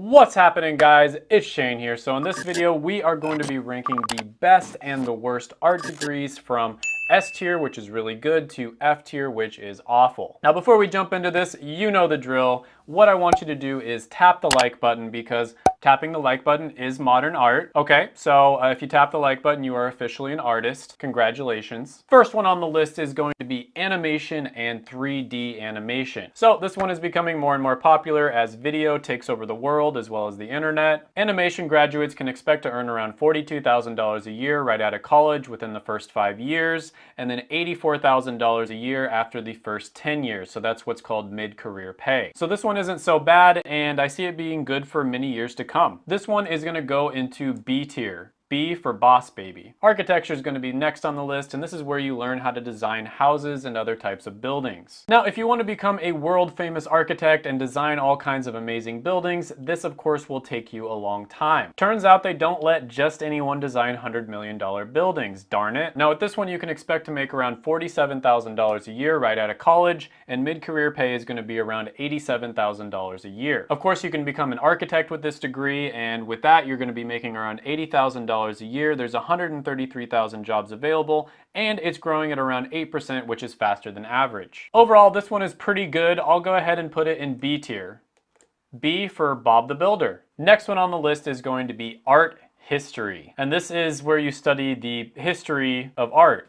What's happening, guys? It's Shane here. So in this video, we are going to be ranking the best and the worst art degrees from S tier, which is really good, to F tier, which is awful. Now, before we jump into this, you know the drill. What I want you to do is tap the like button because tapping the like button is modern art. Okay, so if you tap the like button, you are officially an artist. Congratulations. First one on the list is going to be animation and 3D animation. So this one is becoming more and more popular as video takes over the world as well as the internet. Animation graduates can expect to earn around $42,000 a year right out of college within the first 5 years, and then $84,000 a year after the first 10 years. So that's what's called mid-career pay. So this one isn't so bad, and I see it being good for many years to come. This one is going to go into B tier. B for Boss Baby. Architecture is going to be next on the list, and this is where you learn how to design houses and other types of buildings. Now, if you want to become a world-famous architect and design all kinds of amazing buildings, this of course will take you a long time. Turns out they don't let just anyone design $100 million buildings, darn it. Now with this one you can expect to make around $47,000 a year right out of college, and mid-career pay is going to be around $87,000 a year. Of course you can become an architect with this degree, and with that you're going to be making around $80,000 a year. There's 133,000 jobs available, and it's growing at around 8%, which is faster than average. Overall, this one is pretty good. I'll go ahead and put it in B tier. B for Bob the Builder. Next one on the list is going to be art history, and this is where you study the history of art.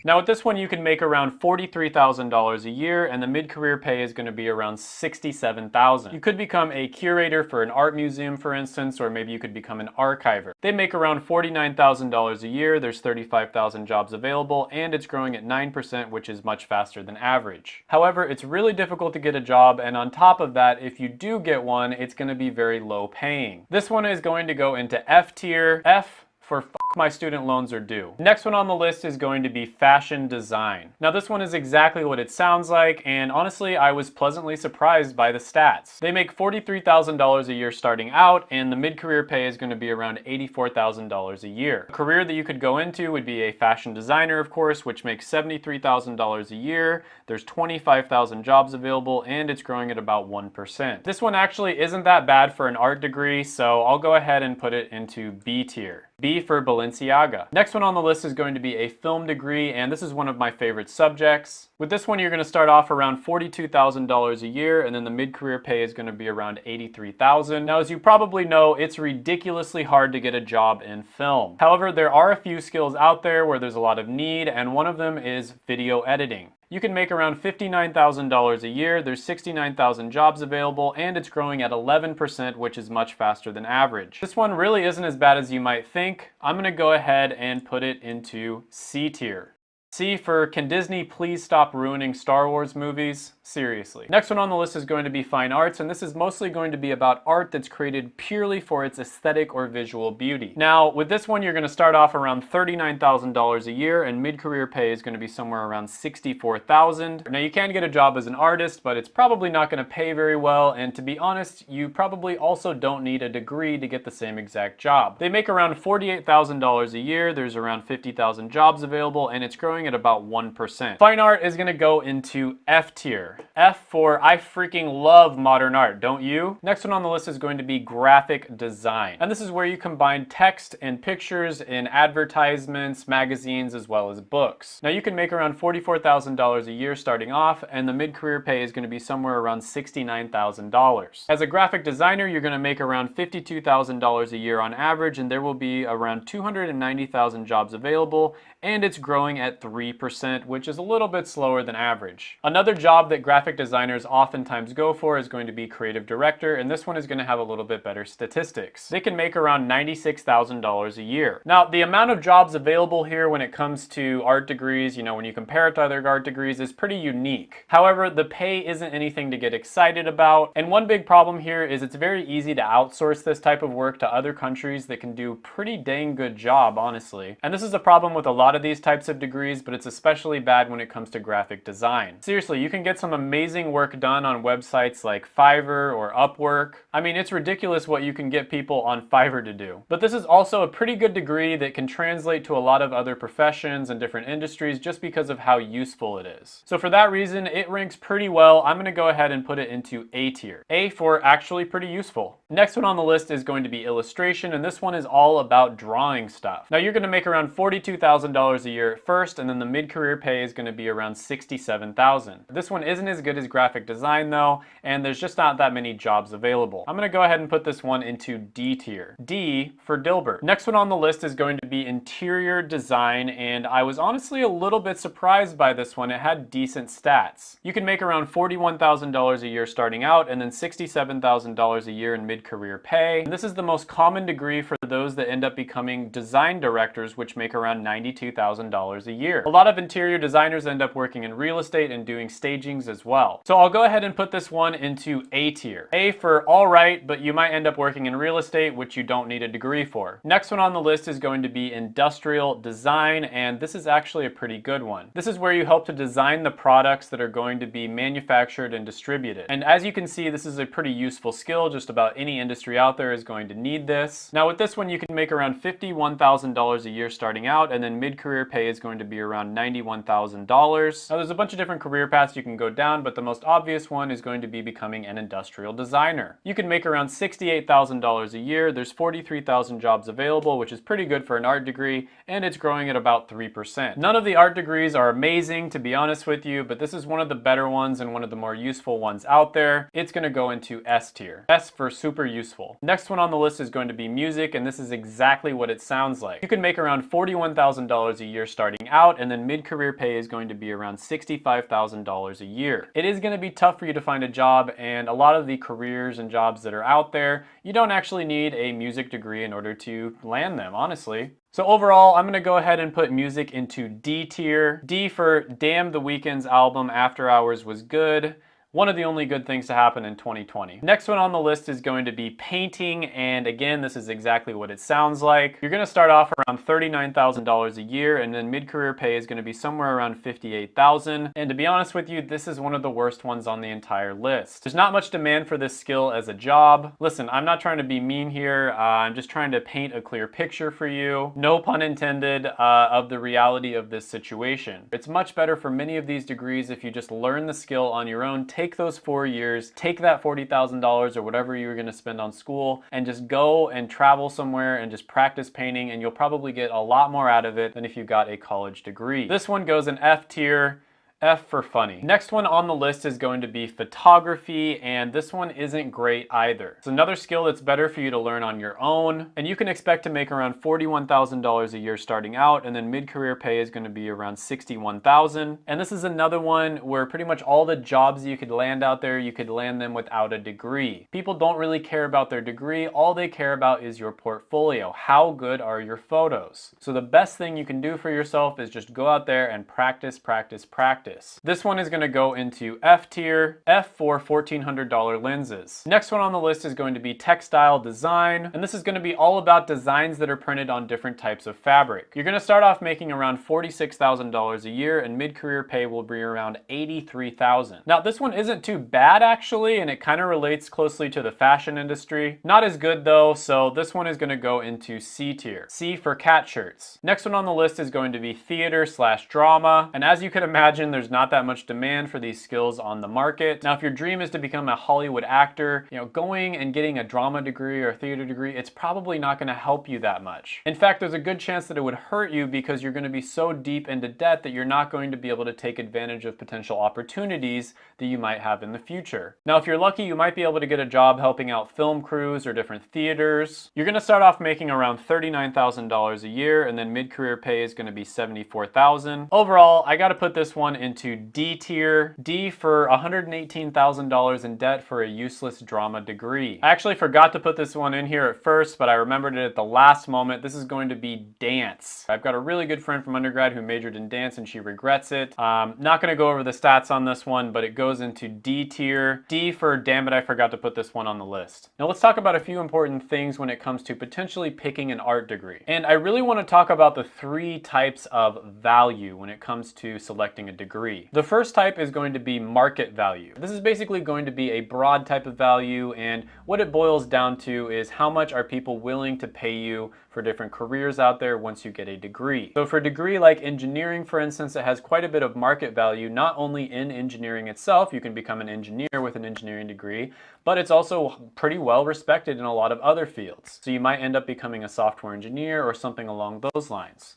Now with this one you can make around $43,000 a year, and the mid-career pay is going to be around $67,000. You could become a curator for an art museum, for instance, or maybe you could become an archiver. They make around $49,000 a year, there's 35,000 jobs available, and it's growing at 9%, which is much faster than average. However, it's really difficult to get a job, and on top of that, if you do get one, it's going to be very low paying. This one is going to go into F tier. F for F my student loans are due. Next one on the list is going to be fashion design. Now this one is exactly what it sounds like, and honestly I was pleasantly surprised by the stats. They make $43,000 a year starting out, and the mid-career pay is going to be around $84,000 a year. A career that you could go into would be a fashion designer, of course, which makes $73,000 a year. There's 25,000 jobs available, and it's growing at about 1%. This one actually isn't that bad for an art degree, so I'll go ahead and put it into B tier. B for Balenciaga. Next one on the list is going to be a film degree, and this is one of my favorite subjects. With this one you're going to start off around $42,000 a year, and then the mid-career pay is going to be around $83,000. Now as you probably know, it's ridiculously hard to get a job in film. However, there are a few skills out there where there's a lot of need, and one of them is video editing. You can make around $59,000 a year, there's 69,000 jobs available, and it's growing at 11%, which is much faster than average. This one really isn't as bad as you might think. I'm going to go ahead and put it into C tier. C for Can Disney please stop ruining Star Wars movies? Seriously. Next one on the list is going to be fine arts, and this is mostly going to be about art that's created purely for its aesthetic or visual beauty. Now with this one you're going to start off around $39,000 a year, and mid-career pay is going to be somewhere around $64,000. Now you can get a job as an artist, but it's probably not going to pay very well, and to be honest, you probably also don't need a degree to get the same exact job. They make around $48,000 a year, there's around 50,000 jobs available, and it's growing at about 1%. Fine art is going to go into F tier. F for I freaking love modern art, don't you? Next one on the list is going to be graphic design. And this is where you combine text and pictures in advertisements, magazines, as well as books. Now you can make around $44,000 a year starting off, and the mid-career pay is going to be somewhere around $69,000. As a graphic designer, you're going to make around $52,000 a year on average, and there will be around 290,000 jobs available, and it's growing at 3%, which is a little bit slower than average. Another job that graphic designers oftentimes go for is going to be creative director, and this one is going to have a little bit better statistics. They can make around $96,000 a year. Now, the amount of jobs available here when it comes to art degrees, you know, when you compare it to other art degrees, is pretty unique. However, the pay isn't anything to get excited about, and one big problem here is it's very easy to outsource this type of work to other countries that can do a pretty dang good job, honestly. And this is a problem with a lot of these types of degrees, but it's especially bad when it comes to graphic design. Seriously, you can get some some amazing work done on websites like Fiverr or Upwork. I mean, it's ridiculous what you can get people on Fiverr to do. But this is also a pretty good degree that can translate to a lot of other professions and different industries just because of how useful it is. So for that reason, it ranks pretty well. I'm gonna go ahead and put it into A tier. A for actually pretty useful. Next one on the list is going to be illustration, and this one is all about drawing stuff. Now you're gonna make around $42,000 a year at first, and then the mid-career pay is gonna be around $67,000. This one isn't as good as graphic design though, and there's just not that many jobs available. I'm gonna go ahead and put this one into D tier. D for Dilbert. Next one on the list is going to be interior design, and I was honestly a little bit surprised by this one. It had decent stats. You can make around $41,000 a year starting out, and then $67,000 a year in mid-career pay. And this is the most common degree for those that end up becoming design directors, which make around $92,000 a year. A lot of interior designers end up working in real estate and doing stagings as well. So I'll go ahead and put this one into A tier. A for all right, but you might end up working in real estate, which you don't need a degree for. Next one on the list is going to be industrial design, and this is actually a pretty good one. This is where you help to design the products that are going to be manufactured and distributed. And as you can see, this is a pretty useful skill. Just about any industry out there is going to need this. Now with this one, you can make around $51,000 a year starting out, and then mid-career pay is going to be around $91,000. Now there's a bunch of different career paths you can go down, but the most obvious one is going to be becoming an industrial designer. You can make around $68,000 a year. There's 43,000 jobs available, which is pretty good for an art degree, and it's growing at about 3%. None of the art degrees are amazing, to be honest with you, but this is one of the better ones and one of the more useful ones out there. It's going to go into S tier. S for super useful. Next one on the list is going to be music, and this is exactly what it sounds like. You can make around $41,000 a year starting out, and then mid-career pay is going to be around $65,000 a year. It is going to be tough for you to find a job, and a lot of the careers and jobs that are out there, you don't actually need a music degree in order to land them, honestly. So overall, I'm gonna go ahead and put music into D tier. D for Damn, The Weeknd's album After Hours was good. One of the only good things to happen in 2020. Next one on the list is going to be painting, and again, this is exactly what it sounds like. You're gonna start off around $39,000 a year, and then mid-career pay is gonna be somewhere around $58,000. And to be honest with you, this is one of the worst ones on the entire list. There's not much demand for this skill as a job. Listen, I'm not trying to be mean here. I'm just trying to paint a clear picture for you. No pun intended, of the reality of this situation. It's much better for many of these degrees if you just learn the skill on your own. Take those 4 years, take that $40,000 or whatever you're gonna spend on school, and just go and travel somewhere and just practice painting, and you'll probably get a lot more out of it than if you got a college degree. This one goes in F tier. F for funny. Next one on the list is going to be photography, and this one isn't great either. It's another skill that's better for you to learn on your own, and you can expect to make around $41,000 a year starting out, and then mid-career pay is going to be around $61,000. And this is another one where pretty much all the jobs you could land out there, you could land them without a degree. People don't really care about their degree. All they care about is your portfolio. How good are your photos? So the best thing you can do for yourself is just go out there and practice, practice, practice. This one is going to go into F tier. F for $1,400 lenses. Next one on the list is going to be textile design, and this is going to be all about designs that are printed on different types of fabric. You're going to start off making around $46,000 a year, and mid-career pay will be around $83,000. Now this one isn't too bad actually, and it kind of relates closely to the fashion industry. Not as good though, so this one is going to go into C tier. C for cat shirts. Next one on the list is going to be theater/drama, and as you can imagine, there's not that much demand for these skills on the market. Now, if your dream is to become a Hollywood actor, going and getting a drama degree or a theater degree, it's probably not going to help you that much. In fact, there's a good chance that it would hurt you because you're going to be so deep into debt that you're not going to be able to take advantage of potential opportunities that you might have in the future. Now, if you're lucky, you might be able to get a job helping out film crews or different theaters. You're going to start off making around $39,000 a year, and then mid-career pay is going to be $74,000. Overall, I got to put this one into D tier. D for $118,000 in debt for a useless drama degree. I actually forgot to put this one in here at first, but I remembered it at the last moment. This is going to be dance. I've got a really good friend from undergrad who majored in dance, and she regrets it. Not going to go over the stats on this one, but it goes into D tier. D for damn it, I forgot to put this one on the list. Now let's talk about a few important things when it comes to potentially picking an art degree. And I really want to talk about the 3 types of value when it comes to selecting a degree. degree. The first type is going to be market value. This is basically going to be a broad type of value, and what it boils down to is how much are people willing to pay you for different careers out there once you get a degree. So for a degree like engineering, for instance, it has quite a bit of market value, not only in engineering itself, you can become an engineer with an engineering degree, but it's also pretty well respected in a lot of other fields. So you might end up becoming a software engineer or something along those lines.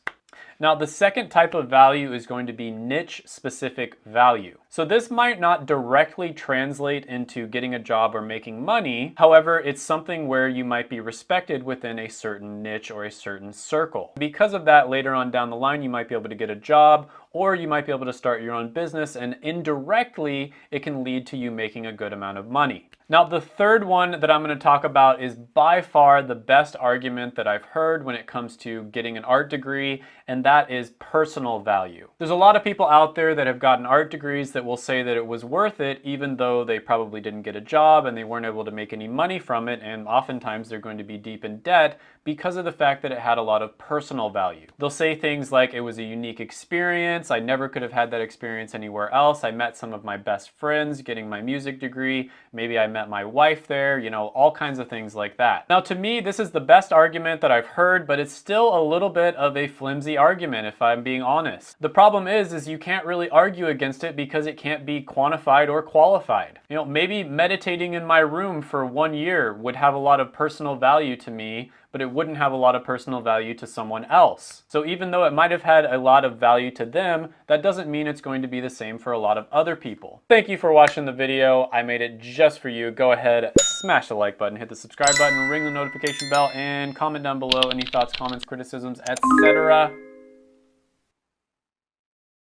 Now, the second type of value is going to be niche-specific value. So this might not directly translate into getting a job or making money. However, it's something where you might be respected within a certain niche or a certain circle. Because of that, later on down the line, you might be able to get a job, or you might be able to start your own business, and indirectly, it can lead to you making a good amount of money. Now, the third one that I'm going to talk about is by far the best argument that I've heard when it comes to getting an art degree, and that is personal value. There's a lot of people out there that have gotten art degrees that will say that it was worth it, even though they probably didn't get a job and they weren't able to make any money from it, and oftentimes they're going to be deep in debt because of the fact that it had a lot of personal value. They'll say things like, it was a unique experience, I never could have had that experience anywhere else, I met some of my best friends getting my music degree, maybe I met my wife there, you know, all kinds of things like that. Now, to me, this is the best argument that I've heard, but it's still a little bit of a flimsy argument, if I'm being honest. The problem is you can't really argue against it because it can't be quantified or qualified. You know, maybe meditating in my room for 1 year would have a lot of personal value to me, but it wouldn't have a lot of personal value to someone else. So even though it might have had a lot of value to them, that doesn't mean it's going to be the same for a lot of other people. Thank you for watching the video. I made it just for you. Go ahead, smash the like button, hit the subscribe button, ring the notification bell, and comment down below any thoughts, comments, criticisms, etc.